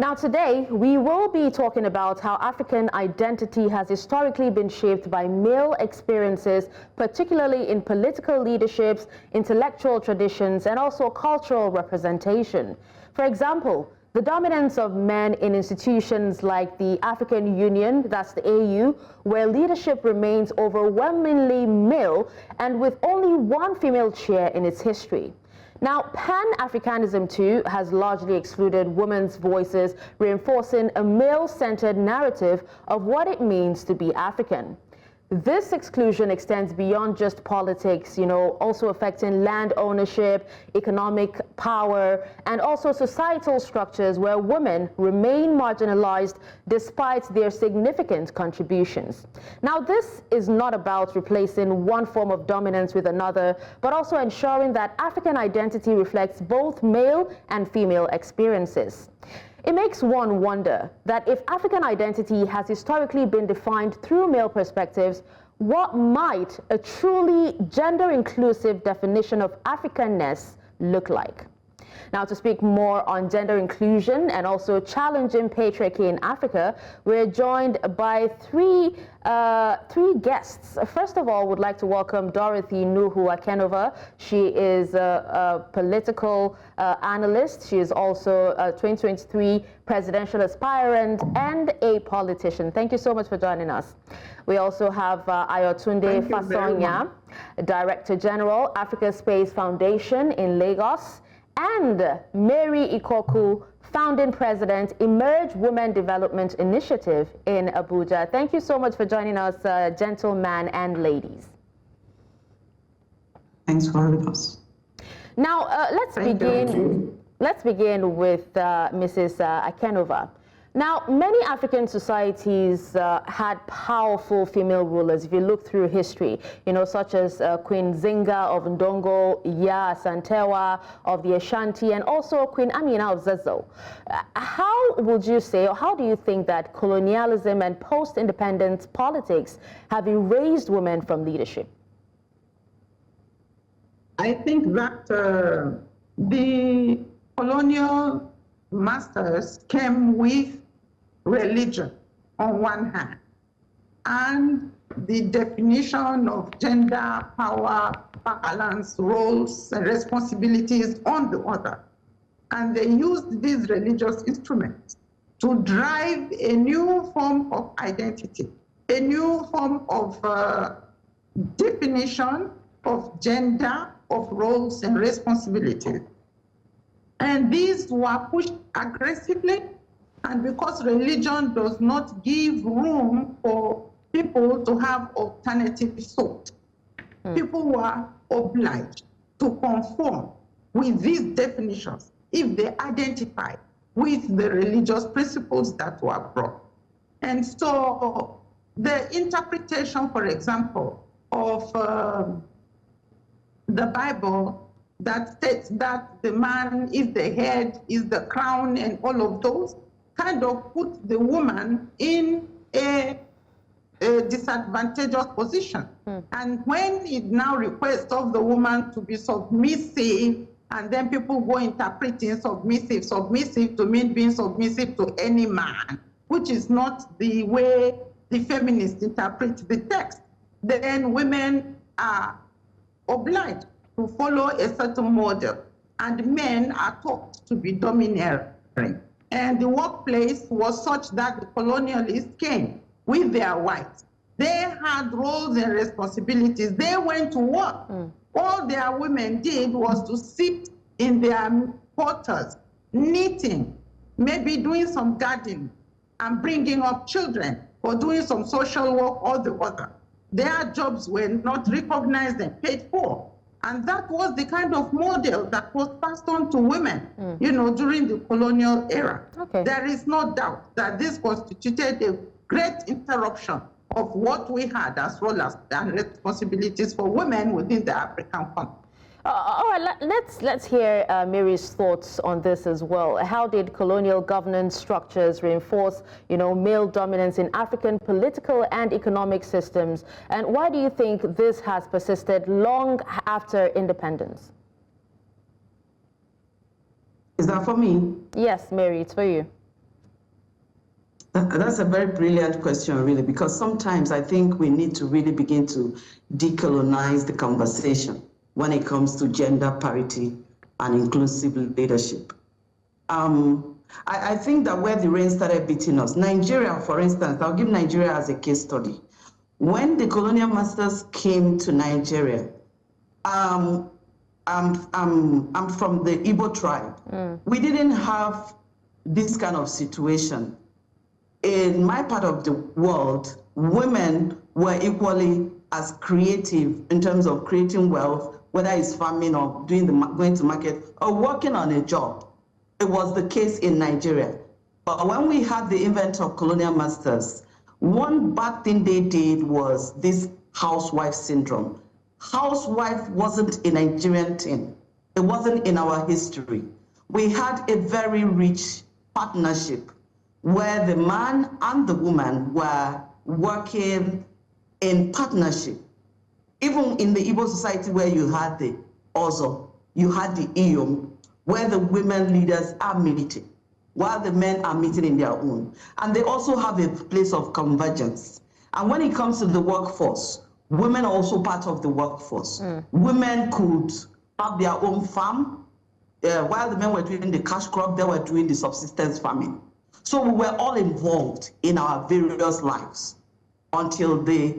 Now today, we will be talking about how African identity has historically been shaped by male experiences, particularly in political leaderships, intellectual traditions, and also cultural representation. For example, the dominance of men in institutions like the African Union, that's the AU, where leadership remains overwhelmingly male and with only one female chair in its history. Now, Pan-Africanism too has largely excluded women's voices, reinforcing a male-centered narrative of what it means to be African. This exclusion extends beyond just politics, also affecting land ownership, economic power, and also societal structures where women remain marginalized despite their significant contributions. Now, this is not about replacing one form of dominance with another, but also ensuring that African identity reflects both male and female experiences. It makes one wonder that if African identity has historically been defined through male perspectives, what might a truly gender-inclusive definition of Africanness look like? Now, to speak more on gender inclusion and also challenging patriarchy in Africa, we're joined by three guests. First of all, would like to welcome Dorothy Nuhu-Aken'ova. She is a political analyst. She is also a 2023 presidential aspirant and a politician. Thank you so much for joining us. We also have Ayotunde Fasanya, Director General, Africa Space Foundation in Lagos, and Mary Ikoku, founding president, Emerge Women Development Initiative in Abuja. Thank you so much for joining us, gentlemen and ladies. Thanks for having us. Now, let's begin with Mrs. Aken'ova. Now, many African societies had powerful female rulers, if you look through history, such as Queen Zinga of Ndongo, Ya Santewa of the Ashanti, and also Queen Amina of Zazzau. How would you say, or how do you think that colonialism and post-independence politics have erased women from leadership? I think that the colonial masters came with religion on one hand and the definition of gender, power, balance, roles, and responsibilities on the other. And they used these religious instruments to drive a new form of identity, a new form of definition of gender, of roles and responsibilities. And these were pushed aggressively, and because religion does not give room for people to have alternative thought, people were obliged to conform with these definitions if they identify with the religious principles that were brought. And so the interpretation, for example, of the Bible that states that the man is the head, is the crown, and all of those, kind of put the woman in a disadvantageous position. And when it now requests of the woman to be submissive, and then people go interpreting submissive to mean being submissive to any man, which is not the way the feminists interpret the text, then women are obliged to follow a certain model, and men are taught to be domineering. And the workplace was such that the colonialists came with their wives. They had roles and responsibilities. They went to work. All their women did was to sit in their quarters, knitting, maybe doing some gardening, and bringing up children, or doing some social work or the other. Their jobs were not recognized and paid for. And that was the kind of model that was passed on to women, during the colonial era. Okay. There is no doubt that this constituted a great interruption of what we had as roles and responsibilities for women within the African continent. All right, let's hear Mary's thoughts on this as well. How did colonial governance structures reinforce, male dominance in African political and economic systems? And why do you think this has persisted long after independence? Is that for me? Yes, Mary, it's for you. That's a very brilliant question, really, because sometimes I think we need to really begin to decolonize the conversation when it comes to gender parity and inclusive leadership. I think that where the rain started beating us, Nigeria, for instance, I'll give Nigeria as a case study. When the colonial masters came to Nigeria, I'm from the Igbo tribe. We didn't have this kind of situation. In my part of the world, women were equally as creative in terms of creating wealth, whether it's farming or going to market or working on a job. It was the case in Nigeria. But when we had the invent of colonial masters, one bad thing they did was this housewife syndrome. Housewife wasn't a Nigerian thing. It wasn't in our history. We had a very rich partnership where the man and the woman were working in partnership. Even in the Igbo society where you had the Ozo, you had the Iyom, where the women leaders are meeting, while the men are meeting in their own. And they also have a place of convergence. And when it comes to the workforce, women are also part of the workforce. Women could have their own farm, while the men were doing the cash crop, they were doing the subsistence farming. So we were all involved in our various lives until the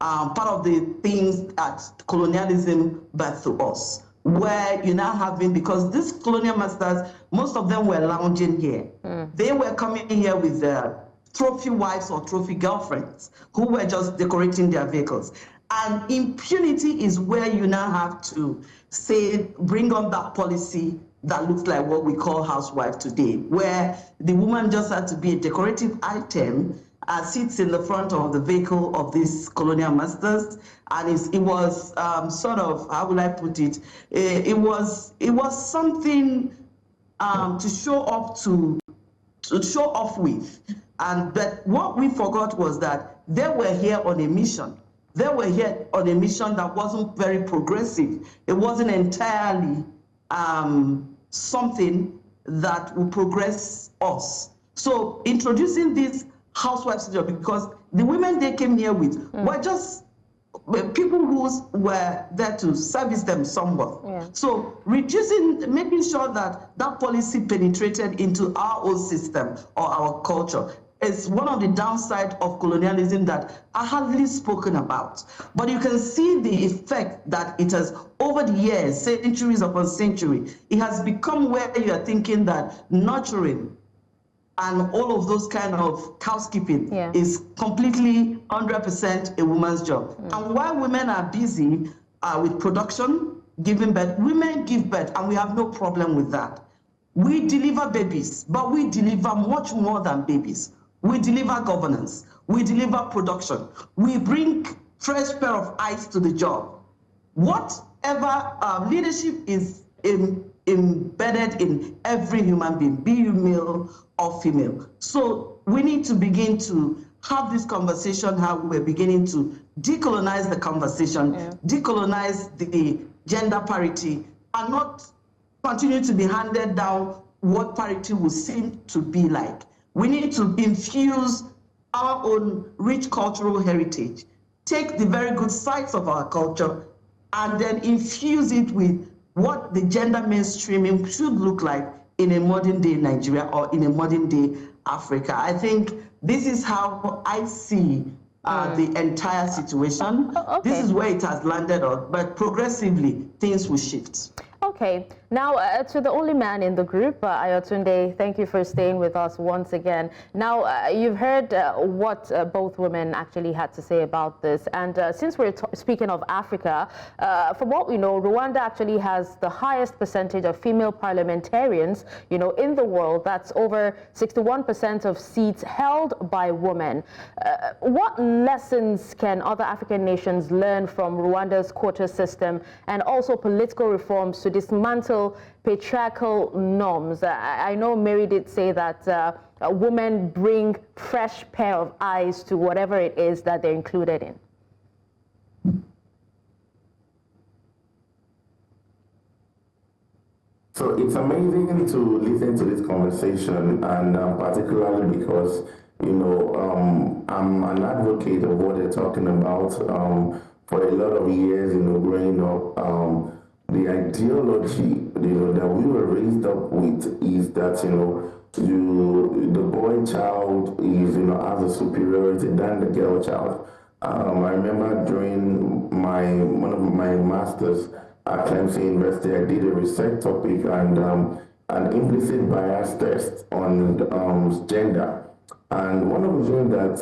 part of the things that colonialism birthed to us, where you now having, because these colonial masters, most of them were lounging here. They were coming here with their trophy wives or trophy girlfriends who were just decorating their vehicles. And impunity is where you now have to say, bring on that policy that looks like what we call housewife today, where the woman just had to be a decorative item, sits in the front of the vehicle of these colonial masters, and it was sort of, how will I put it? It was something to show off with, but what we forgot was that they were here on a mission. They were here on a mission that wasn't very progressive. It wasn't entirely something that will progress us. So introducing this housewife syndrome, because the women they came here with were just people who were there to service them somewhat. Yeah. So making sure that that policy penetrated into our own system or our culture is one of the downsides of colonialism that are hardly spoken about. But you can see the effect that it has over the years, centuries upon century. It has become where you are thinking that nurturing and all of those kind of housekeeping is completely 100% a woman's job. And while women are busy with production, giving birth, women give birth, and we have no problem with that. We deliver babies, but we deliver much more than babies. We deliver governance, we deliver production, we bring fresh pair of eyes to the job. Whatever leadership is embedded in every human being, be you male or female. So we need to begin to have this conversation, how we're beginning to decolonize the conversation, decolonize the gender parity, and not continue to be handed down what parity will seem to be like. We need to infuse our own rich cultural heritage, take the very good sides of our culture, and then infuse it with what the gender mainstreaming should look like in a modern day Nigeria or in a modern day Africa. I think this is how I see the entire situation. Okay. This is where it has landed on, but progressively things will shift. Okay, now to the only man in the group, Ayotunde, thank you for staying with us once again. Now, you've heard what both women actually had to say about this, and since we're speaking of Africa, from what we know, Rwanda actually has the highest percentage of female parliamentarians, in the world. That's over 61% of seats held by women. What lessons can other African nations learn from Rwanda's quota system and also political reforms to dismantle patriarchal norms? I know Mary did say that women bring fresh pair of eyes to whatever it is that they're included in. So it's amazing to listen to this conversation, and particularly because I'm an advocate of what they're talking about. For a lot of years, growing up, the ideology, that we were raised up with is that, the boy child is, has a superiority than the girl child. I remember during one of my masters at Clemson University, I did a research topic and an implicit bias test on gender. And one of the things that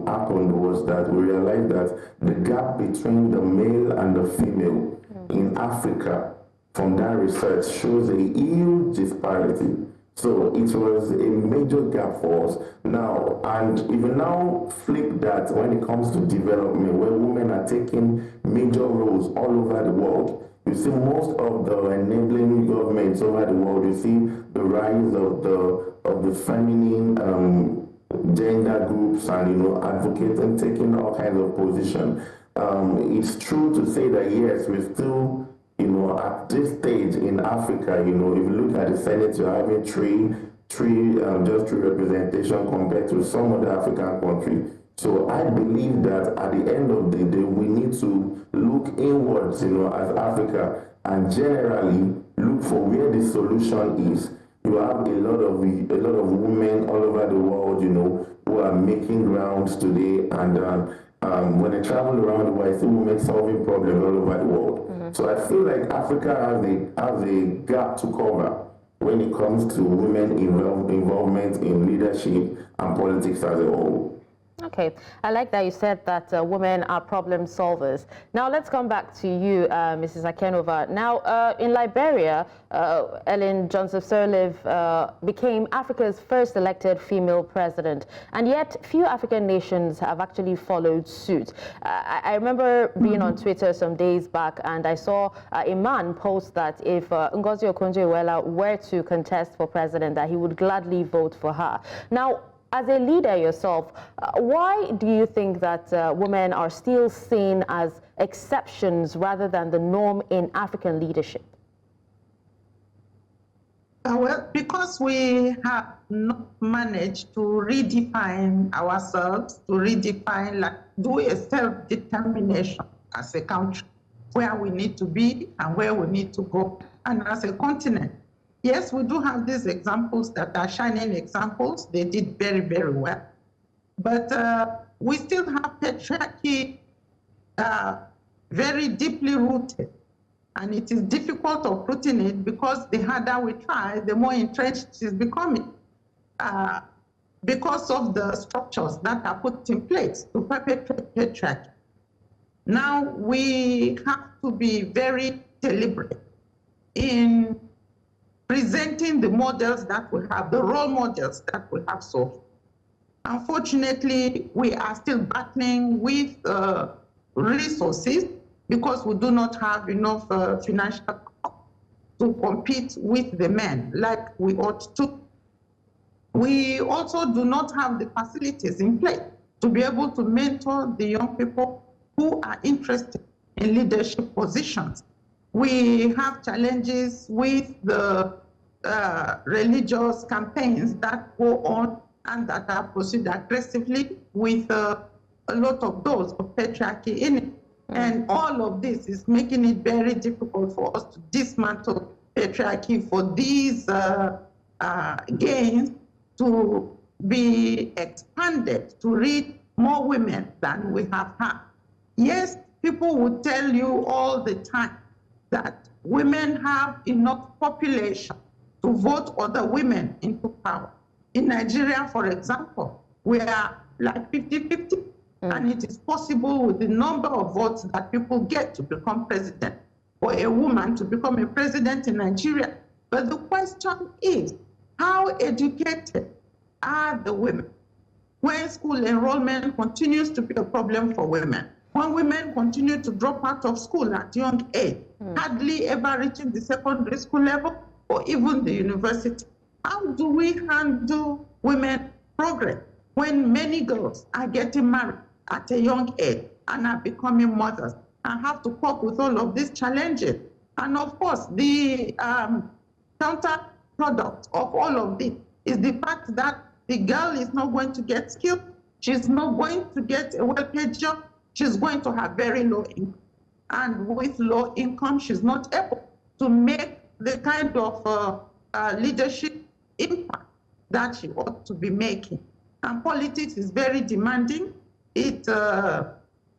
happened was that we realized that the gap between the male and the female in Africa from that research shows a huge disparity. So it was a major gap for us. Now, and if you now flip that when it comes to development, where women are taking major roles all over the world, you see most of the enabling governments over the world, you see the rise of the feminine gender groups and advocating, taking all kinds of position. It's true to say that yes, we're still at this stage in Africa, if you look at the Senate, you're having just three representation compared to some other African countries. So I believe that at the end of the day, we need to look inwards, as Africa, and generally look for where the solution is. You have a lot of women all over the world, who are making grounds today, and when I travel around the world, I see women solving problems all over the world. So I feel like Africa has a gap to cover when it comes to women involvement in leadership and politics as a whole. Okay, I like that you said that women are problem solvers. Now let's come back to you, Mrs. Aken'ova. Now, in Liberia, Ellen Johnson Sirleaf became Africa's first elected female president, and yet few African nations have actually followed suit. I remember being on Twitter some days back, and I saw a man post that if Ngozi Okonjo-Iweala were to contest for president, that he would gladly vote for her. Now, as a leader yourself, why do you think that women are still seen as exceptions rather than the norm in African leadership? Well, because we have not managed to redefine ourselves, to redefine, do a self-determination as a country, where we need to be and where we need to go, and as a continent. Yes, we do have these examples that are shining examples. They did very, very well. But we still have patriarchy very deeply rooted. And it is difficult uprooting it because the harder we try, the more entrenched it is becoming because of the structures that are put in place to perpetuate patriarchy. Now, we have to be very deliberate in presenting the models that we have, the role models that we have so far. Unfortunately, we are still battling with resources because we do not have enough financial to compete with the men like we ought to. We also do not have the facilities in place to be able to mentor the young people who are interested in leadership positions. We have challenges with the religious campaigns that go on and that are proceed aggressively with a lot of those of patriarchy in it. And all of this is making it very difficult for us to dismantle patriarchy, for these gains to be expanded, to reach more women than we have had. Yes, people would tell you all the time that women have enough population to vote other women into power. In Nigeria, for example, we are like 50-50, and it is possible with the number of votes that people get to become president, for a woman to become a president in Nigeria. But the question is, how educated are the women? When school enrollment continues to be a problem for women, when women continue to drop out of school at young age, hardly ever reaching the secondary school level or even the university, how do we handle women progress when many girls are getting married at a young age and are becoming mothers and have to cope with all of these challenges? And of course, the counter product of all of this is the fact that the girl is not going to get skilled. She's not going to get a well-paid job. She's going to have very low income. And with low income, she's not able to make the kind of leadership impact that she ought to be making. And politics is very demanding. It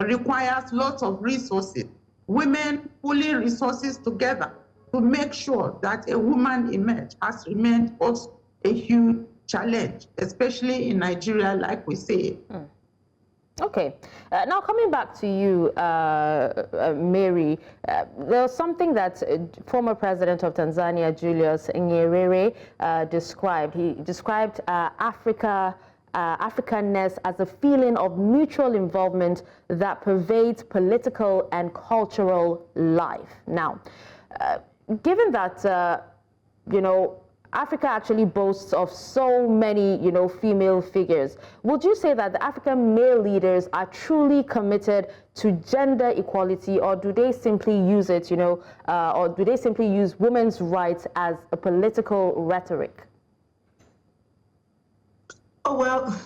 requires lots of resources. Women pulling resources together to make sure that a woman image has remained also a huge challenge, especially in Nigeria, like we say. Okay. Now coming back to you, Mary, there was something that former president of Tanzania, Julius Nyerere, described. He described Africanness as a feeling of mutual involvement that pervades political and cultural life. Now, given that, Africa actually boasts of so many, female figures, would you say that the African male leaders are truly committed to gender equality, or do they simply use it, or do they simply use women's rights as a political rhetoric? Oh, well,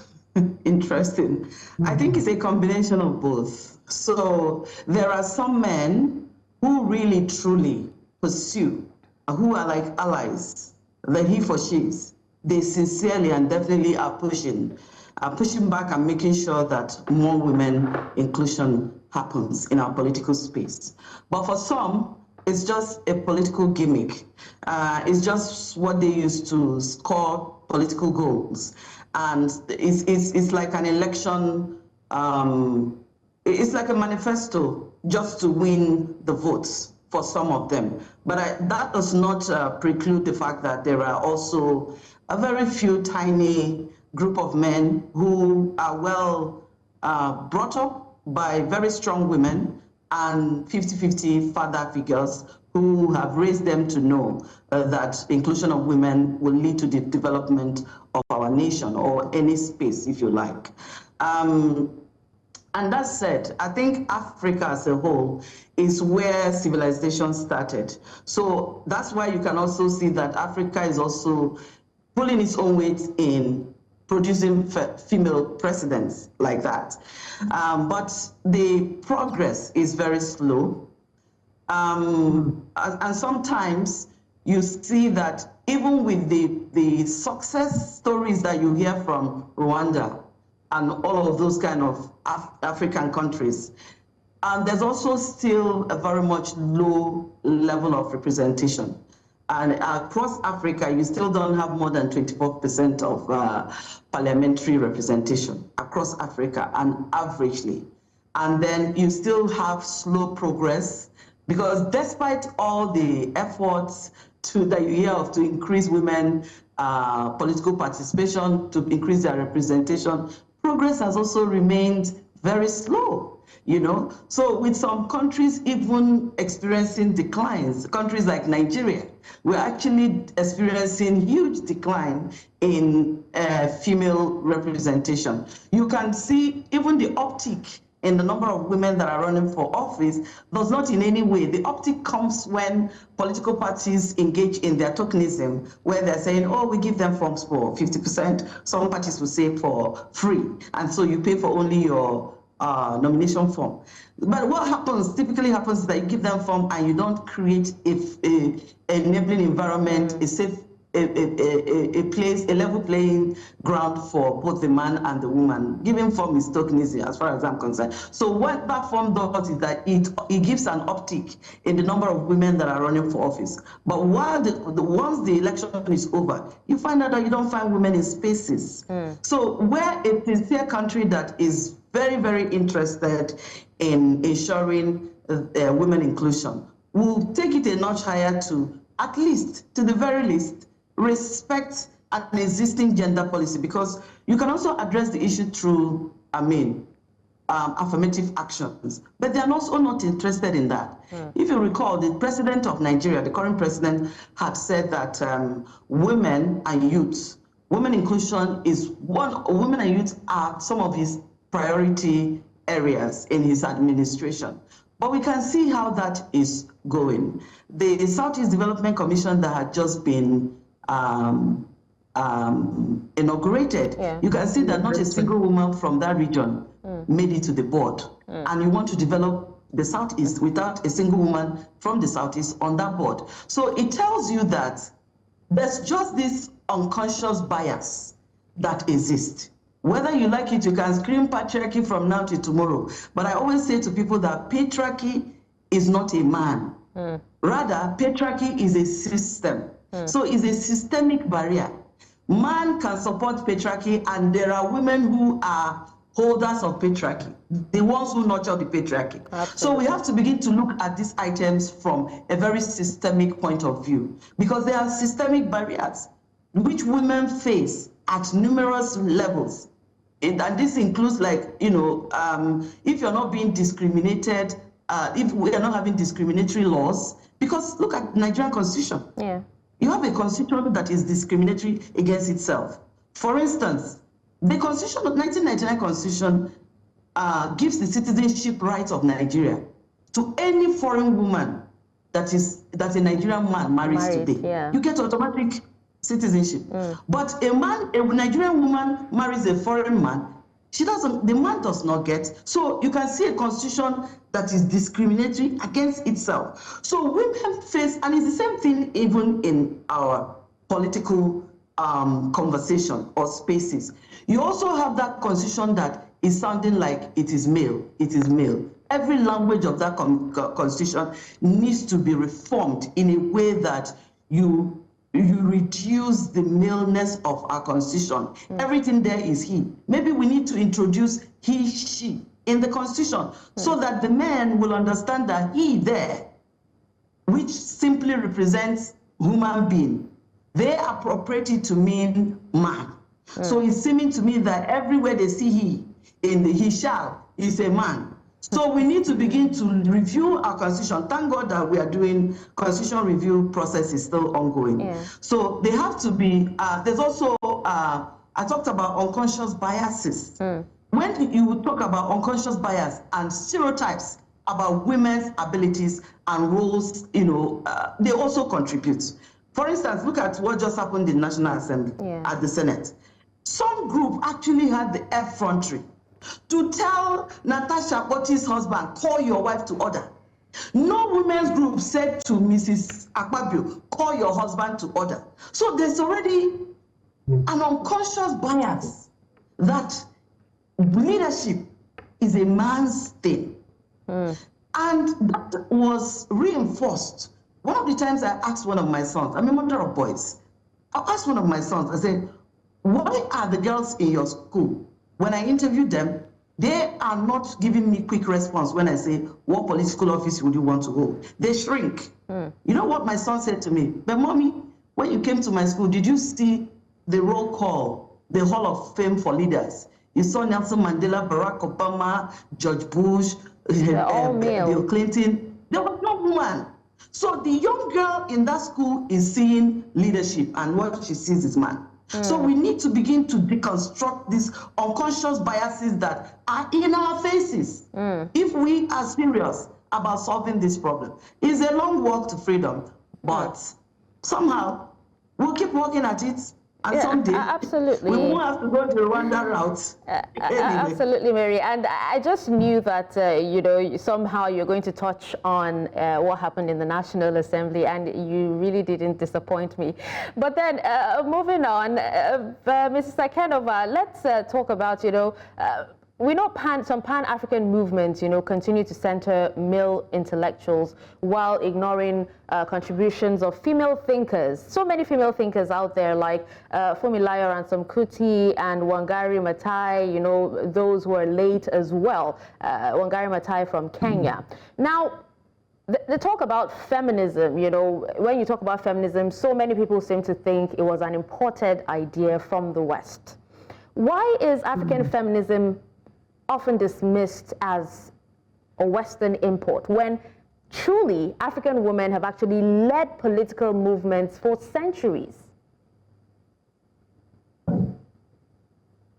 interesting. I think it's a combination of both. So there are some men who really, truly pursue, who are like allies, the he for she's. They sincerely and definitely are pushing back and making sure that more women inclusion happens in our political space. But for some, it's just a political gimmick. It's just what they use to score political goals. And it's like an election, it's like a manifesto just to win the votes for some of them. But that does not preclude the fact that there are also a very few tiny group of men who are well brought up by very strong women and 50-50 father figures who have raised them to know that inclusion of women will lead to the development of our nation or any space, if you like. And that said, I think Africa as a whole is where civilization started. So that's why you can also see that Africa is also pulling its own weight in producing female presidents like that. But the progress is very slow. And sometimes you see that even with the success stories that you hear from Rwanda and all of those kind of African countries, there's also still a very much low level of representation. And across Africa, you still don't have more than 24% of parliamentary representation across Africa, and averagely. And then you still have slow progress, because despite all the efforts that you hear of to increase women political participation, to increase their representation, progress has also remained very slow. So with some countries even experiencing declines, countries like Nigeria, we're actually experiencing huge decline in female representation. You can see even the uptick in the number of women that are running for office does not in any way. The uptick comes when political parties engage in their tokenism, where they're saying, oh, we give them forms for 50%. Some parties will say for free. And so you pay for only your nomination form. But what typically happens is that you give them form and you don't create an enabling environment, a safe, a level playing ground for both the man and the woman. Giving form is tokenism, as far as I'm concerned. So what that form does is that it gives an uptick in the number of women that are running for office. But while once the election is over, you find out that you don't find women in spaces. So we're a sincere country that is very, very interested in ensuring women inclusion. We'll take it a notch higher to, at least, to the very least, respect an existing gender policy, because you can also address the issue through, affirmative actions, but they're also not interested in that. If you recall, the president of Nigeria, the current president, had said that women and youth, women inclusion is women and youth are some of his priority areas in his administration. But we can see how that is going. The Southeast Development Commission that had just been inaugurated, you can see that not a single woman from that region made it to the board. And you want to develop the Southeast without a single woman from the Southeast on that board. So it tells you that there's just this unconscious bias that exists. Whether you like it, you can scream patriarchy from now to tomorrow. But I always say to people that patriarchy is not a man. Rather, patriarchy is a system. So it's a systemic barrier. Man can support patriarchy, and there are women who are holders of patriarchy, the ones who nurture the patriarchy. Absolutely. So we have to begin to look at these items from a very systemic point of view, because there are systemic barriers which women face at numerous levels. And this includes, like, you know, if you're not being discriminated, if we are not having discriminatory laws, because look at Nigerian Constitution. Yeah. You have a constitution that is discriminatory against itself. For instance, the Constitution, the 1999 Constitution, gives the citizenship rights of Nigeria to any foreign woman that a Nigerian man marries today. Yeah. You get automatic citizenship. But a Nigerian woman marries a foreign man, the man does not get. So you can see a constitution that is discriminatory against itself. So women face, and it's the same thing even in our political conversation or spaces. You also have that constitution that is sounding like it is male, it is male. Every language of that constitution needs to be reformed in a way that you reduce the maleness of our constitution. Everything there is he. Maybe we need to introduce he, she in the constitution so that the men will understand that he there, which simply represents human being, they appropriate it to mean man. So it's seeming to me that everywhere they see he, in the he shall, is a man. So we need to begin to review our constitution. Thank God that we are doing constitution review process is still ongoing. Yeah. So they have to be, there's also, I talked about unconscious biases. When you talk about unconscious bias and stereotypes about women's abilities and roles, you know, they also contribute. For instance, look at what just happened in National Assembly at the Senate. Some group actually had the effrontery to tell Natasha Akpoti's husband, call your wife to order. No women's group said to Mrs. Akpabio, call your husband to order. So there's already an unconscious bias that leadership is a man's thing. And that was reinforced. One of the times I asked one of my sons, I'm a mother of boys, I asked one of my sons, I said, why are the girls in your school, when I interviewed them, they are not giving me quick response when I say, what political office would you want to hold? They shrink. You know what my son said to me? But mommy, when you came to my school, did you see the roll call, the Hall of Fame for leaders? You saw Nelson Mandela, Barack Obama, George Bush, Bill Clinton. There was no woman. So the young girl in that school is seeing leadership, and what she sees is man. So we need to begin to deconstruct these unconscious biases that are in our faces if we are serious about solving this problem. It's a long walk to freedom, but somehow we'll keep working at it. And someday, absolutely, we won't have to go the Rwanda route. Anyway. Absolutely, Mary. And I just knew that, you know, somehow you're going to touch on what happened in the National Assembly, and you really didn't disappoint me. But then, moving on, Mrs. Aken'ova, let's talk about, you know, we know some Pan-African movements, you know, continue to center male intellectuals while ignoring contributions of female thinkers. So many female thinkers out there, like Funmilayo Ransome Kuti and Wangari Maathai, you know, those who are late as well. Wangari Maathai from Kenya. Now, the talk about feminism, you know, when you talk about feminism, so many people seem to think it was an imported idea from the West. Why is African feminism often dismissed as a Western import, when truly African women have actually led political movements for centuries?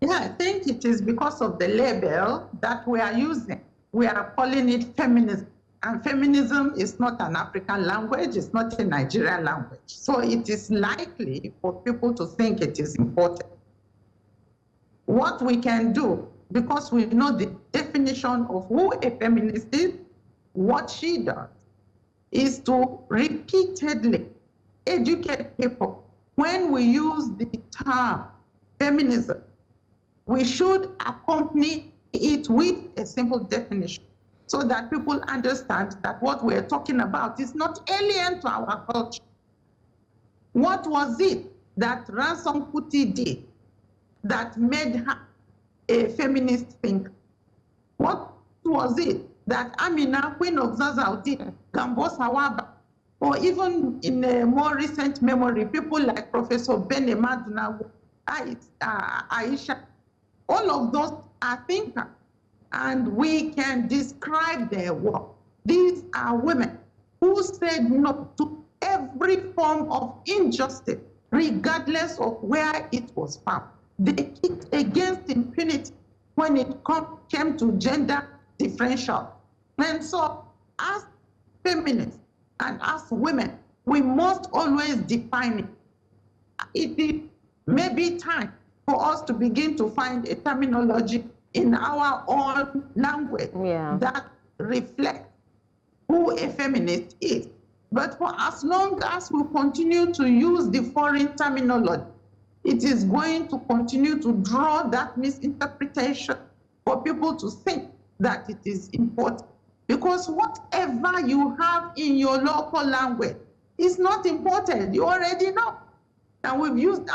Yeah, I think it is because of the label that we are using. We are calling it feminism. And feminism is not an African language, it's not a Nigerian language. So it is likely for people to think it is important. What we can do, because we know the definition of who a feminist is, what she does, is to repeatedly educate people. When we use the term feminism, we should accompany it with a simple definition so that people understand that what we're talking about is not alien to our culture. What was it that Ransom Kuti did that made her a feminist thinker? What was it that Amina, Queen of Zazzau, did, Gambo Sawaba, or even in a more recent memory, people like Professor Bene Maduna, Aisha, all of those are thinkers, and we can describe their work. These are women who said no to every form of injustice, regardless of where it was found. They kicked against impunity when it came to gender differential. And so, as feminists and as women, we must always define it. It may be time for us to begin to find a terminology in our own language that reflects who a feminist is. But for as long as we continue to use the foreign terminology, it is going to continue to draw that misinterpretation for people to think that it is important. Because whatever you have in your local language is not important. You already know. And we've used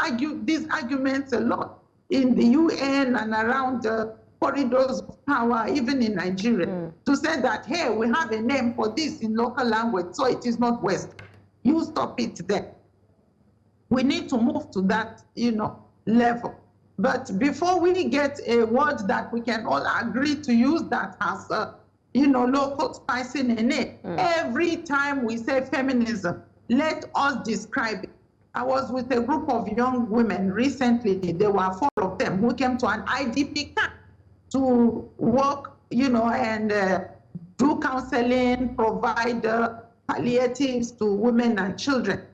these arguments a lot in the UN and around the corridors of power, even in Nigeria, to say that, hey, we have a name for this in local language, so it is not West. You stop it there. We need to move to that, level. But before we get a word that we can all agree to use that has, local spicing in it, every time we say feminism, let us describe it. I was with a group of young women recently. There were 4 of them who came to an IDP camp to work, and do counseling, provide palliatives to women and children.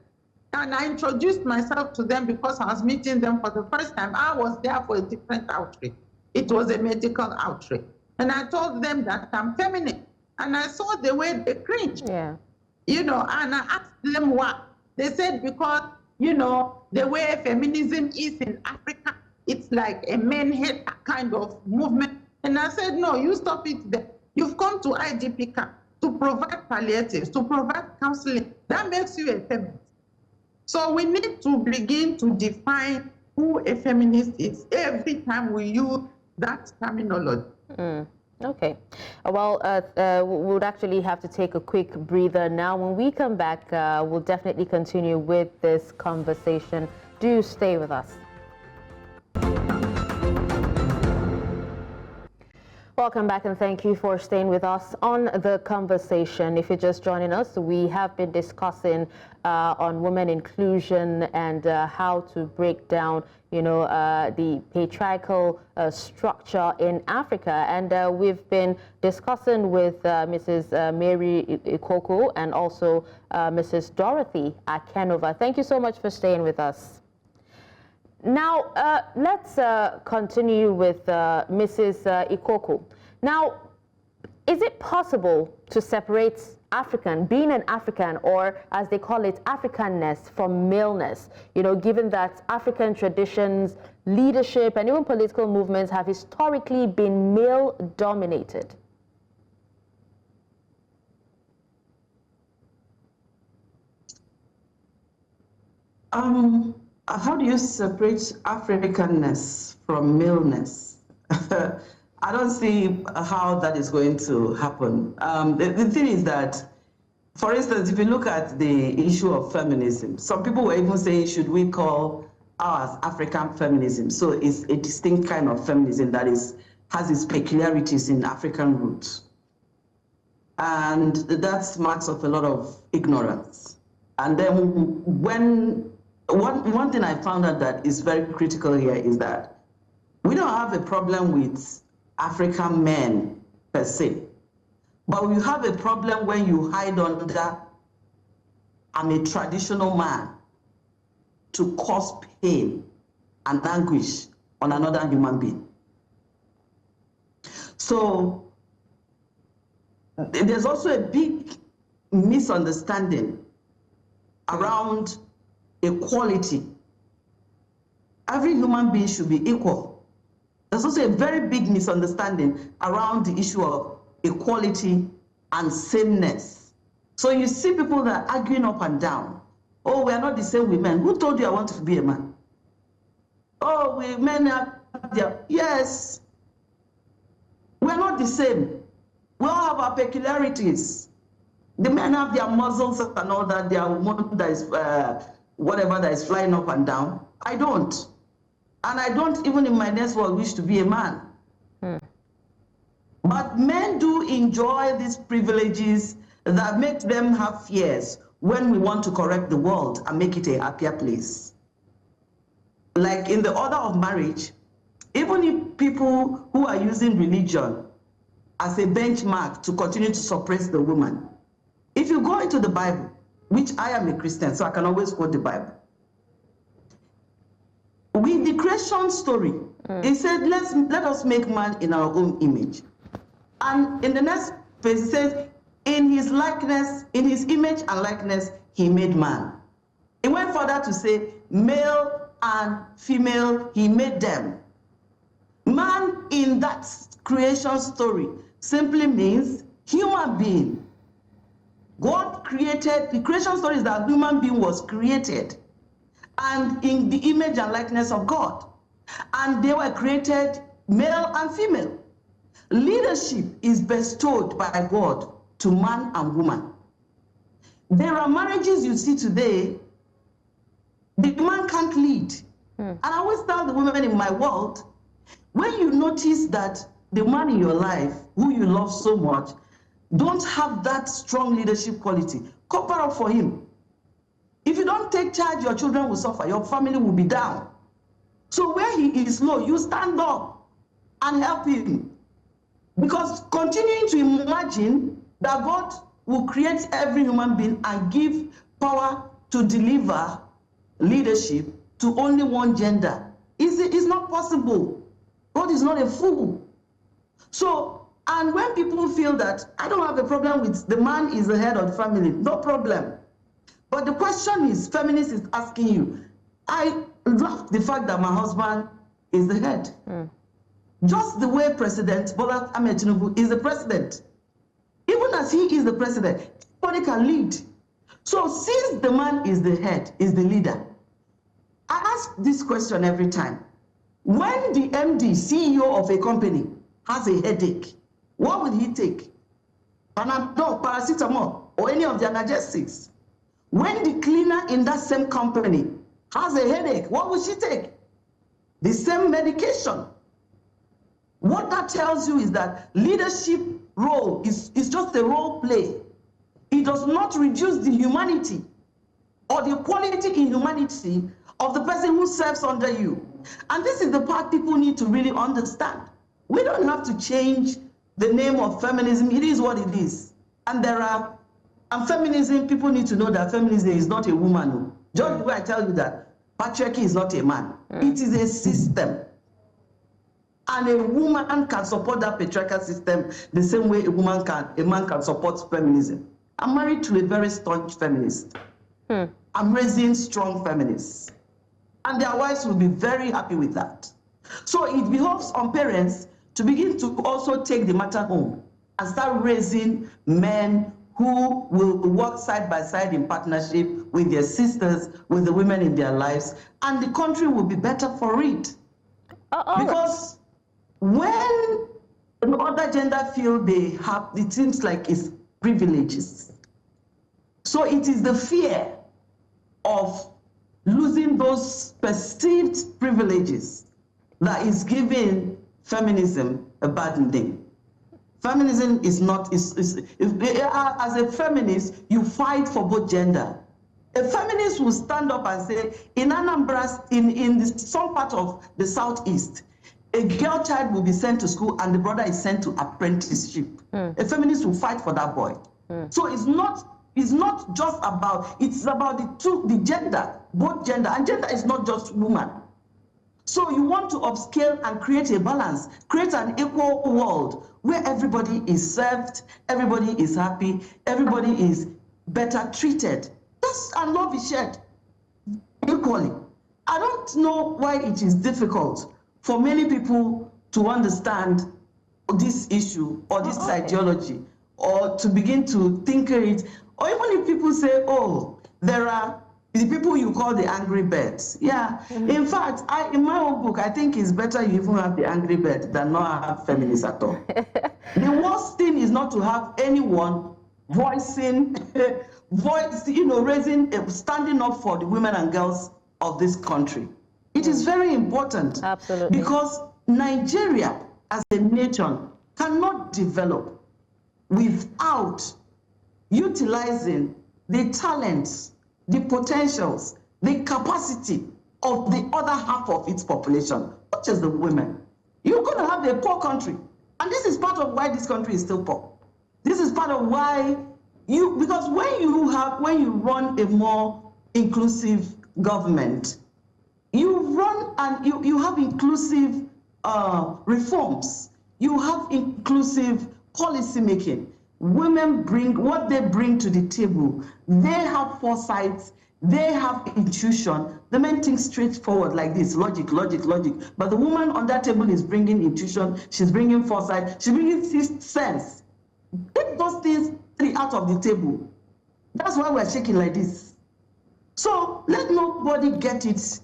And I introduced myself to them because I was meeting them for the first time. I was there for a different outreach. It was a medical outreach. And I told them that I'm feminine. And I saw the way they cringed. And I asked them why. They said because, the way feminism is in Africa, it's like a men-hate kind of movement. And I said, no, you stop it there. You've come to IDP camp to provide palliatives, to provide counseling. That makes you a feminist. So we need to begin to define who a feminist is every time we use that terminology. Okay. Well, we would actually have to take a quick breather now. When we come back, we'll definitely continue with this conversation. Do stay with us. Welcome back, and thank you for staying with us on the conversation. If you're just joining us, we have been discussing on women inclusion and how to break down, the patriarchal structure in Africa. And we've been discussing with Mrs. Mary Ikoku and also Mrs. Dorothy Nuhu-Aken'ova. Thank you so much for staying with us. Now, let's continue with Mrs. Ikoku. Now, is it possible to separate being an African, or as they call it, Africanness, from maleness? Given that African traditions, leadership, and even political movements have historically been male-dominated. How do you separate Africanness from maleness? I don't see how that is going to happen. The thing is that, for instance, if you look at the issue of feminism, some people were even saying, should we call ours African feminism? So it's a distinct kind of feminism that has its peculiarities in African roots. And that's marks of a lot of ignorance. And then one thing I found out that is very critical here is that we don't have a problem with African men per se, But you have a problem when you hide under, I'm a traditional man, to cause pain and anguish on another human being. So there's also a big misunderstanding around equality. Every human being should be equal. There's also a very big misunderstanding around the issue of equality and sameness. So you see people that are arguing up and down. Oh, we are not the same women. Who told you I want to be a man? Oh, we men have their, yes. We're not the same. We all have our peculiarities. The men have their muscles and all that, their woman that is, whatever that is flying up and down. I don't. And I don't even in my next world wish to be a man. But men do enjoy these privileges that make them have fears when we want to correct the world and make it a happier place. Like in the order of marriage, even if people who are using religion as a benchmark to continue to suppress the woman, if you go into the Bible, which I am a Christian, so I can always quote the Bible. With the creation story, it said, let us make man in our own image. And in the next page, it says, in his likeness, in his image and likeness, he made man. It went further to say, male and female, he made them. Man in that creation story simply means human being. God created, the creation story is that human being was created and in the image and likeness of God. And they were created male and female. Leadership is bestowed by God to man and woman. There are marriages you see today, the man can't lead. And I always tell the women in my world, when you notice that the man in your life, who you love so much, don't have that strong leadership quality, cover up for him. If you don't take charge, your children will suffer, your family will be down. So where he is low, you stand up and help him. Because continuing to imagine that God will create every human being and give power to deliver leadership to only one gender is not possible. God is not a fool. So, and when people feel that I don't have a problem with the man is the head of the family, no problem. But the question is, feminist is asking you, I love the fact that my husband is the head. Just the way President Bola Ahmed Tinubu is the president. Even as he is the president, anybody can lead. So since the man is the head, is the leader, I ask this question every time. When the MD, CEO of a company has a headache, what would he take? Panadol, paracetamol, or any of the analgesics? When the cleaner in that same company has a headache, what would she take? The same medication. What that tells you is that leadership role is just a role play. It does not reduce the humanity or the quality in humanity of the person who serves under you. And this is the part people need to really understand. We don't have to change the name of feminism. It is what it is. And feminism, people need to know that feminism is not a woman. Just the way I tell you that patriarchy is not a man. It is a system. And a woman can support that patriarchal system the same way a man can support feminism. I'm married to a very staunch feminist. I'm raising strong feminists. And their wives will be very happy with that. So it behoves on parents to begin to also take the matter home and start raising men who will work side by side in partnership with their sisters, with the women in their lives, and the country will be better for it. Because when another gender feel they have, it seems like it's privileges. So it is the fear of losing those perceived privileges that is giving feminism a bad name. Feminism is not, as a feminist, you fight for both gender. A feminist will stand up and say, in Anambra, in some part of the Southeast, a girl child will be sent to school and the brother is sent to apprenticeship. A feminist will fight for that boy. So it's not just about, it's about the gender, both gender, and gender is not just woman. So you want to upscale and create a balance, create an equal world where everybody is served, everybody is happy, everybody is better treated. And love is shared equally. I don't know why it is difficult for many people to understand this issue or this ideology, or to begin to tinker it, or even if people say, oh, there are the people you call the angry birds. Yeah, in fact, in my own book, I think it's better you even have the angry bird than not have feminists at all. The worst thing is not to have anyone voicing, raising, standing up for the women and girls of this country. It is very important. Absolutely. Because Nigeria as a nation cannot develop without utilizing the talents, the potentials, the capacity of the other half of its population, not just the women. You're going to have a poor country. And this is part of why this country is still poor. This is part of why because when you run a more inclusive government, you run and you have inclusive reforms. You have inclusive policy making. Women bring what they bring to the table. They have foresight. They have intuition. The men think straightforward like this, logic. But the woman on that table is bringing intuition. She's bringing foresight. She's bringing sixth sense. Take those things three out of the table. That's why we're shaking like this. So let nobody get it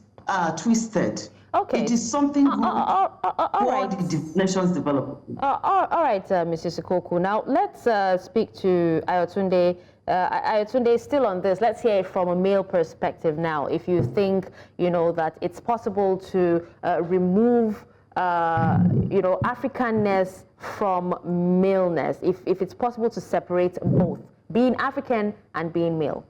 twisted. Okay. It is something good for the nation's development. All right, Mrs. Ikoku. Now let's speak to Ayotunde. Ayotunde is still on this. Let's hear it from a male perspective now. If you think, that it's possible to remove, Africanness from maleness, if it's possible to separate both, being African and being male.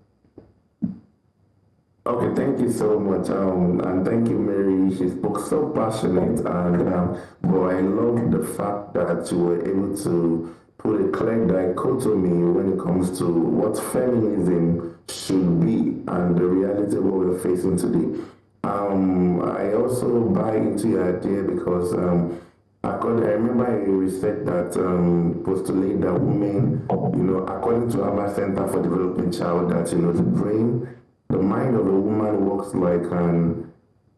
Okay, thank you so much, and thank you, Mary. She spoke so passionate, and but I love the fact that you were able to put a clear dichotomy when it comes to what feminism should be and the reality of what we're facing today. I also buy into your idea because I remember a research that postulated that women, according to our Center for Developing Child, that the mind of a woman works like an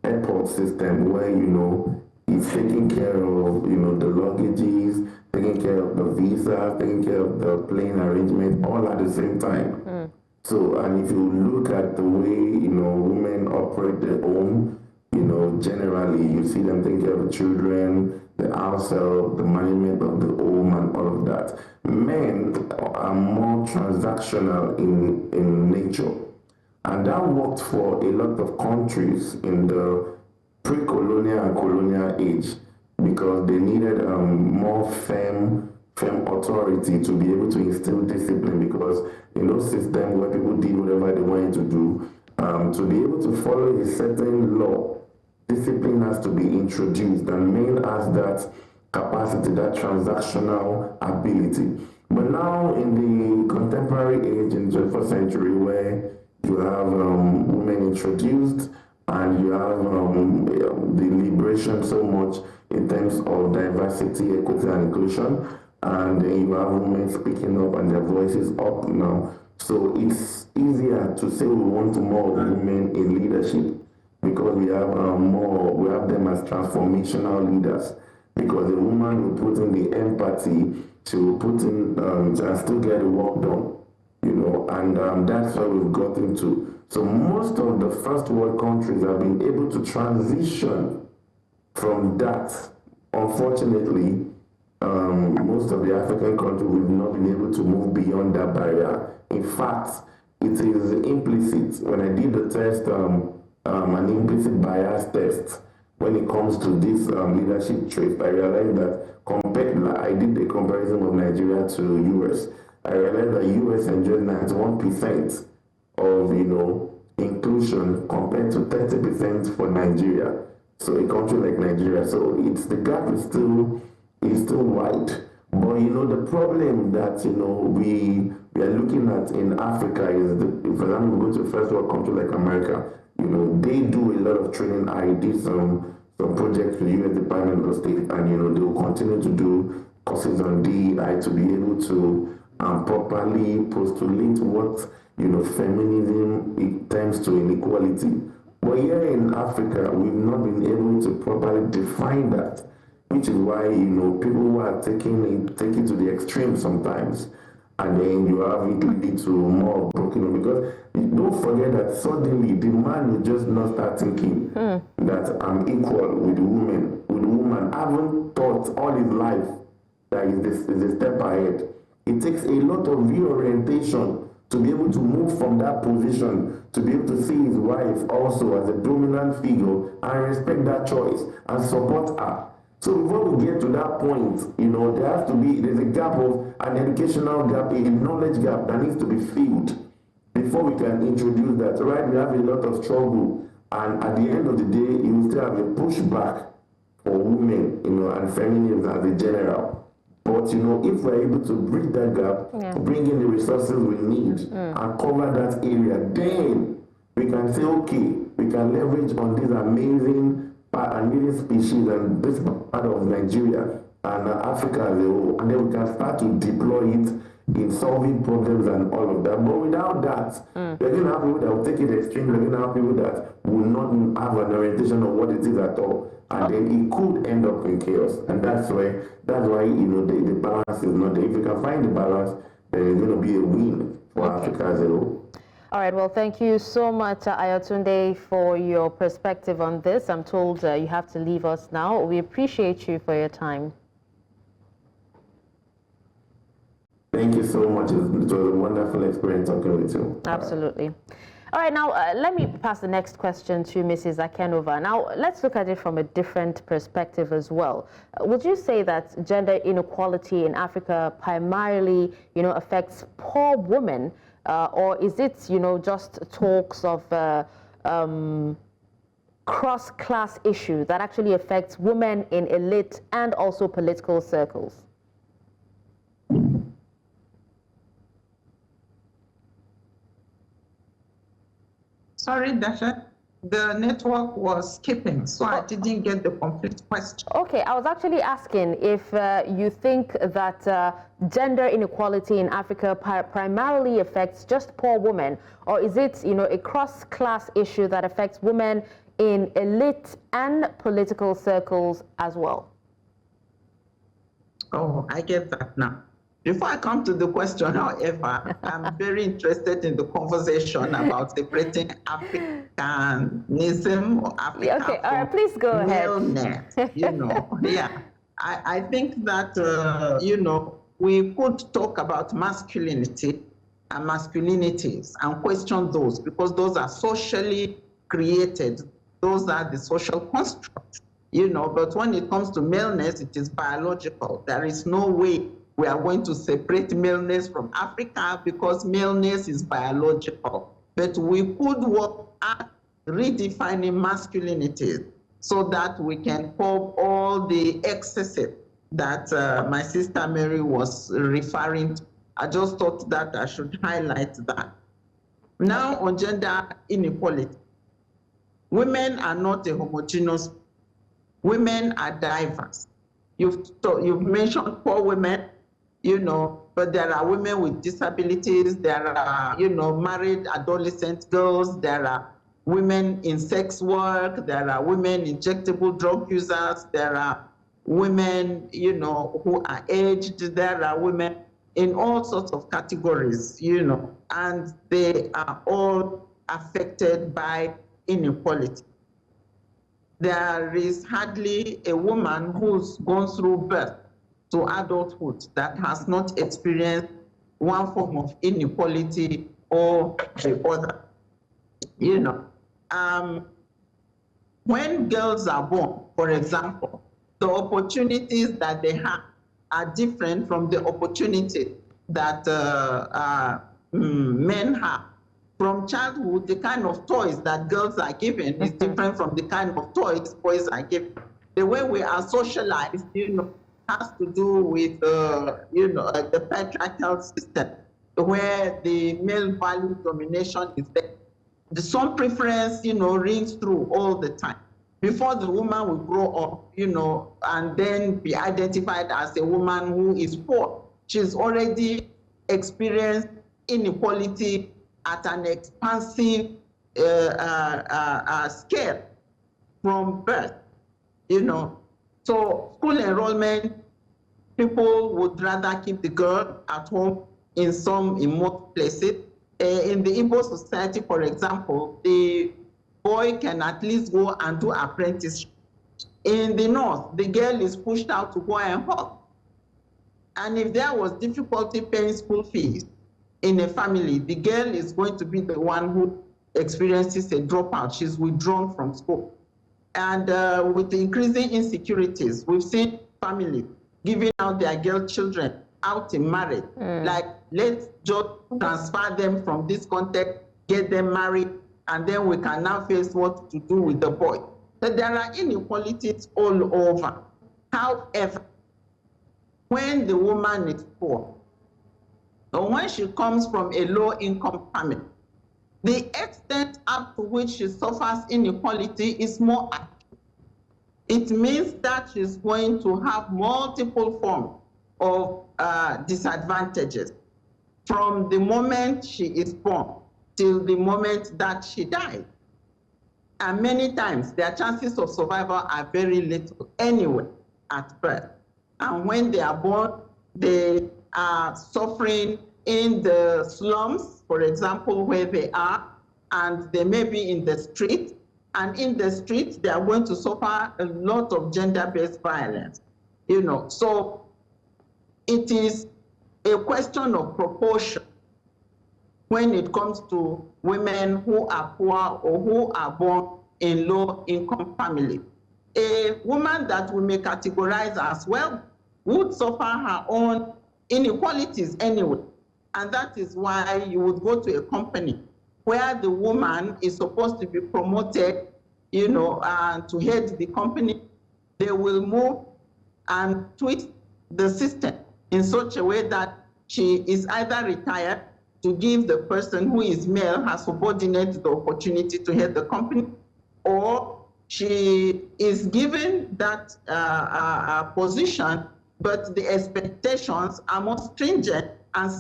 airport system where, it's taking care of, the luggages, taking care of the visa, taking care of the plane arrangement, all at the same time. So, and if you look at the way, women operate their home, generally, you see them taking care of the children, the house help, the management of the home, and all of that. Men are more transactional in nature. And that worked for a lot of countries in the pre-colonial and colonial age because they needed more firm authority to be able to instill discipline because in those systems where people did whatever they wanted to do, to be able to follow a certain law, discipline has to be introduced, and men has that capacity, that transactional ability. But now in the contemporary age, in the 21st century, where you have women introduced, and you have the liberation so much in terms of diversity, equity, and inclusion, and then you have women speaking up and their voices up now. So it's easier to say we want more women in leadership because we have them as transformational leaders. Because the woman will put in the empathy to put in and still get the work done. And that's where we've gotten to. So most of the first world countries have been able to transition from that. Unfortunately, most of the African countries we've not been able to move beyond that barrier. In fact, it is implicit. When I did the test, an implicit bias test, when it comes to this leadership traits, I realized that I did a comparison of Nigeria to US. I realized that US enjoys 91% of inclusion compared to 30% for Nigeria. So a country like Nigeria, so the gap is still wide. But the problem that we are looking at in Africa is, for example, we go to a first world country like America. They do a lot of training. I did some projects with U.S. Department of State, and they will continue to do courses on DEI to be able to properly postulate what feminism it tends to inequality. But here in Africa, we've not been able to properly define that, which is why people who are taking it to the extreme sometimes, and then you have it leading to more broken. Because don't forget that suddenly the man will just not start thinking that I'm equal with the woman. I haven't thought all his life that is a step ahead. It takes a lot of reorientation to be able to move from that position, to be able to see his wife also as a dominant figure and respect that choice and support her. So before we get to that point, there's a gap of an educational gap, a knowledge gap that needs to be filled before we can introduce that. Right, we have a lot of struggle, and at the end of the day, you will still have a pushback for women, and feminism as a general. But if we're able to bridge that gap, bring in the resources we need, and cover that area, then we can say, okay, we can leverage on this amazing species and this part of Nigeria and Africa as a whole, and then we can start to deploy it in solving problems and all of that. But without that, we're going to have people that will take it extreme. We're going to have people that will not have an orientation of what it is at all, and then it could end up in chaos. And that's why the balance is not there. If you can find the balance, then it's going to be a win for Africa as a whole. All right, well, thank you so much, Ayotunde, for your perspective on this. I'm told you have to leave us now. We appreciate you for your time. Thank you so much. It was a wonderful experience talking with you. Absolutely. All right, now let me pass the next question to Mrs. Aken'ova. Now, let's look at it from a different perspective as well. Would you say that gender inequality in Africa primarily, affects poor women? Or is it, just talks of cross-class issue that actually affects women in elite and also political circles? Sorry, Dasha, the network was skipping, so I didn't get the complete question. Okay, I was actually asking if you think that gender inequality in Africa primarily affects just poor women, or is it, a cross-class issue that affects women in elite and political circles as well? Oh, I get that now. Before I come to the question, however, I'm very interested in the conversation about separating Africanism or Africa okay, all right, please go ahead. Yeah. I think that, we could talk about masculinity and masculinities and question those, because those are socially created. Those are the social constructs, but when it comes to maleness, it is biological. There is no way we are going to separate maleness from Africa, because maleness is biological. But we could work at redefining masculinity so that we can curb all the excesses that my sister Mary was referring to. I just thought that I should highlight that. Now, on gender inequality, women are not a homogeneous. Women are diverse. You've mentioned poor women, but there are women with disabilities, there are, married adolescent girls, there are women in sex work, there are women injectable drug users, there are women, who are aged, there are women in all sorts of categories, and they are all affected by inequality. There is hardly a woman who's gone through birth to adulthood that has not experienced one form of inequality or the other. When girls are born, for example, the opportunities that they have are different from the opportunity that men have. from childhood, the kind of toys that girls are given is different from the kind of toys boys are given. The way we are socialized, has to do with, the patriarchal system, where the male value domination is there. Some preference, rings through all the time. Before the woman will grow up, and then be identified as a woman who is poor, she's already experienced inequality at an expansive scale from birth, So school enrollment, people would rather keep the girl at home in most places. In the Igbo society, for example, the boy can at least go and do apprenticeship. In the north, the girl is pushed out to go and work. And if there was difficulty paying school fees in a family, the girl is going to be the one who experiences a dropout. She's withdrawn from school. And with the increasing insecurities, we've seen families giving out their girl children out in marriage. Like, let's just transfer them from this context, get them married, and then we can now face what to do with the boy. So there are inequalities all over. However, when the woman is poor, or when she comes from a low-income family, the extent up to which she suffers inequality is more acute. It means that she's going to have multiple forms of disadvantages from the moment she is born till the moment that she dies. And many times, their chances of survival are very little anyway at birth. And when they are born, they are suffering in the slums, for example, where they are, and they may be in the street. And in the street, they are going to suffer a lot of gender-based violence. So it is a question of proportion when it comes to women who are poor or who are born in low-income families. A woman that we may categorize as well would suffer her own inequalities anyway. And that is why you would go to a company where the woman is supposed to be promoted, to head the company. They will move and twist the system in such a way that she is either retired to give the person who is male, her subordinate, the opportunity to head the company, or she is given that position, but the expectations are more stringent and,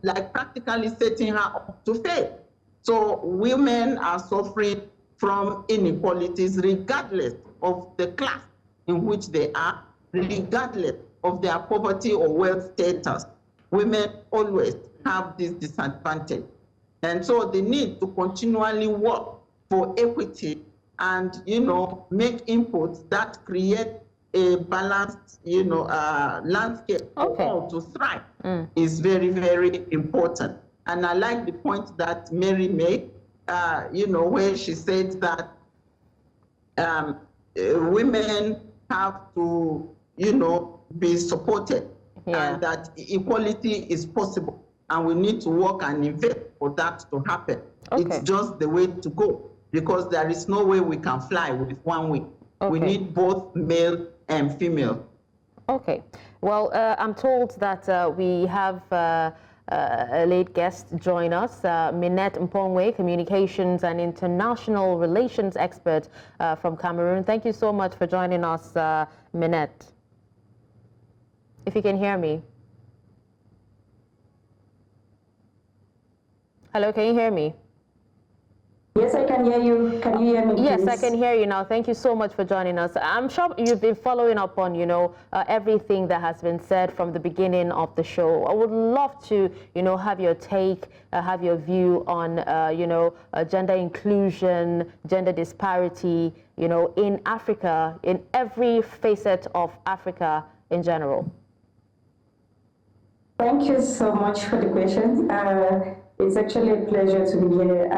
like practically setting her up to fail. So women are suffering from inequalities regardless of the class in which they are, regardless of their poverty or wealth status. Women always have this disadvantage. And so the need to continually work for equity and, make inputs that create a balanced, landscape for all to thrive is very, very important. And I like the point that Mary made, where she said that women have to, be supported, and that equality is possible. And we need to work and invest for that to happen. It's just the way to go, because there is no way we can fly with one wing. We need both male and female. Okay. Well, I'm told that we have a late guest join us, Minette Mpongwe, Communications and International Relations Expert from Cameroon. Thank you so much for joining us, Minette. If you can hear me. Hello, can you hear me? Yes, I can hear you. Can you hear me, please? Yes, I can hear you now. Thank you so much for joining us. I'm sure you've been following up on, everything that has been said from the beginning of the show. I would love to, have your take, have your view on, gender inclusion, gender disparity, in Africa, in every facet of Africa in general. Thank you so much for the question. It's actually a pleasure to be here.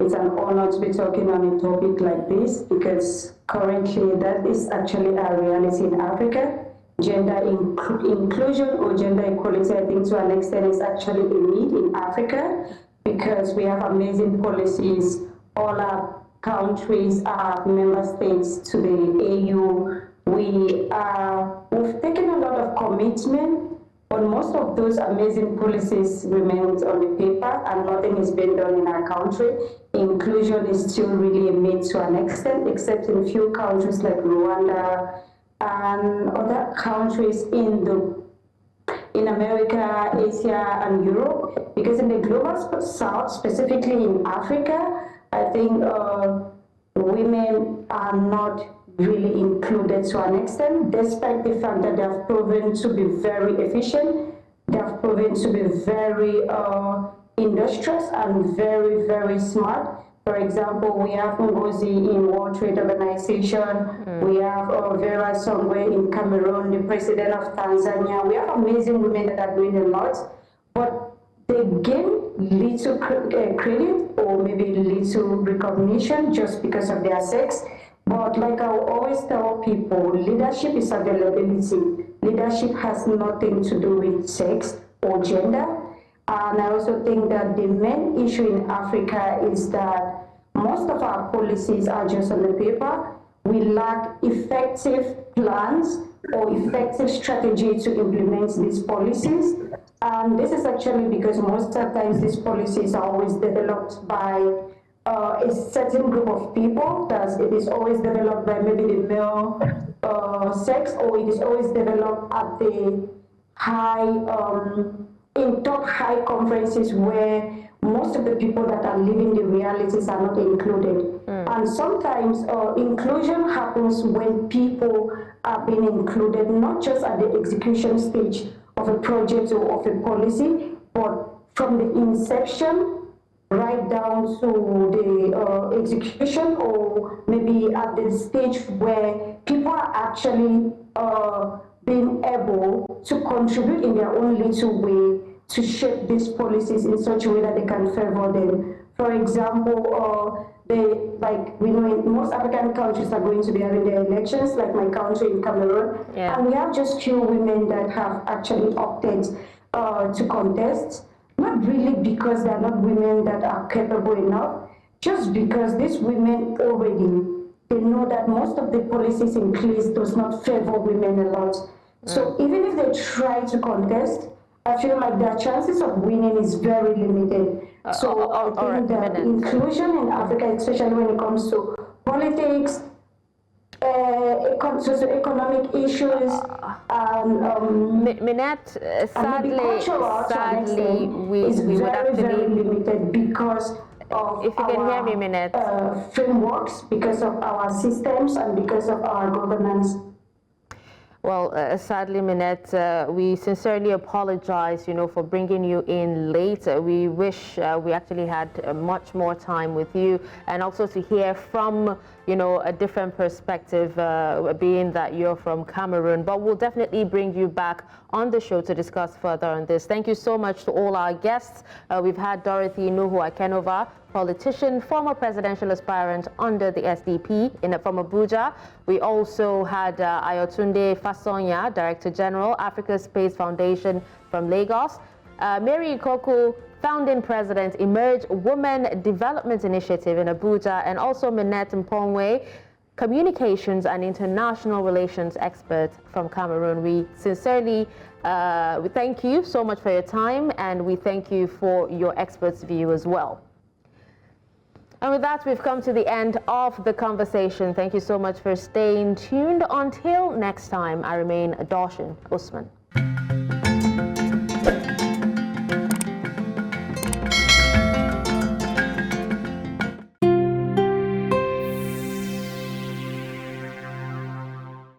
It's an honor to be talking on a topic like this, because currently that is actually a reality in Africa. Gender inclusion or gender equality, I think to an extent, is actually a need in Africa. because we have amazing policies. All our countries are member states to the AU. We've taken a lot of commitment, but most of those amazing policies remain on the paper and nothing is being done in our country. Inclusion is still really a myth to an extent, except in a few countries like Rwanda and other countries in America, Asia, and Europe. Because in the global south, specifically in Africa, I think women are not really included to an extent, despite the fact that they have proven to be very efficient, they have proven to be very industrious and very, very smart. For example, we have Ngozi in World Trade Organization, we have Vera somewhere in Cameroon, the president of Tanzania. We have amazing women that are doing a lot, but they gain little credit or maybe little recognition just because of their sex. But like I always tell people, leadership is availability. Leadership has nothing to do with sex or gender. And I also think that the main issue in Africa is that most of our policies are just on the paper. We lack effective plans or effective strategy to implement these policies. And this is actually because most of the times these policies are always developed by a certain group of people, that it is always developed by maybe the male sex, or it is always developed at the in top high conferences where most of the people that are living the realities are not included. And sometimes inclusion happens when people are being included, not just at the execution stage of a project or of a policy, but from the inception right down to the execution, or maybe at the stage where people are actually being able to contribute in their own little way to shape these policies in such a way that they can favor them. For example, we know in most African countries are going to be having their elections, like my country in Cameroon, and we have just few women that have actually opted to contest. Not really because they're not women that are capable enough, just because these women already, they know that most of the policies in place does not favor women a lot. So even if they try to contest, I feel like their chances of winning is very limited. So I think that inclusion in Africa, especially when it comes to politics, socioeconomic issues, and Minette, sadly, is we would actually, very limited because of if you can hear me, Minette, frameworks, because of our systems, and because of our governance. Well, sadly, Minette, we sincerely apologize, for bringing you in late. We wish we actually had much more time with you, and also to hear from, a different perspective, being that you're from Cameroon. But we'll definitely bring you back on the show to discuss further on this. Thank you so much to all our guests. We've had Dorothy Nuhu-Aken'ova, politician, former presidential aspirant under the SDP from Abuja. We also had Ayotunde Fasanya, Director General, Africa Space Foundation from Lagos. Mary Ikoku, founding president, Emerge Women Development Initiative in Abuja, and also Minette Mpongwe, communications and international relations expert from Cameroon. We sincerely we thank you so much for your time, and we thank you for your expert's view as well. And with that, we've come to the end of the conversation. Thank you so much for staying tuned. Until next time, I remain Dawson Usman.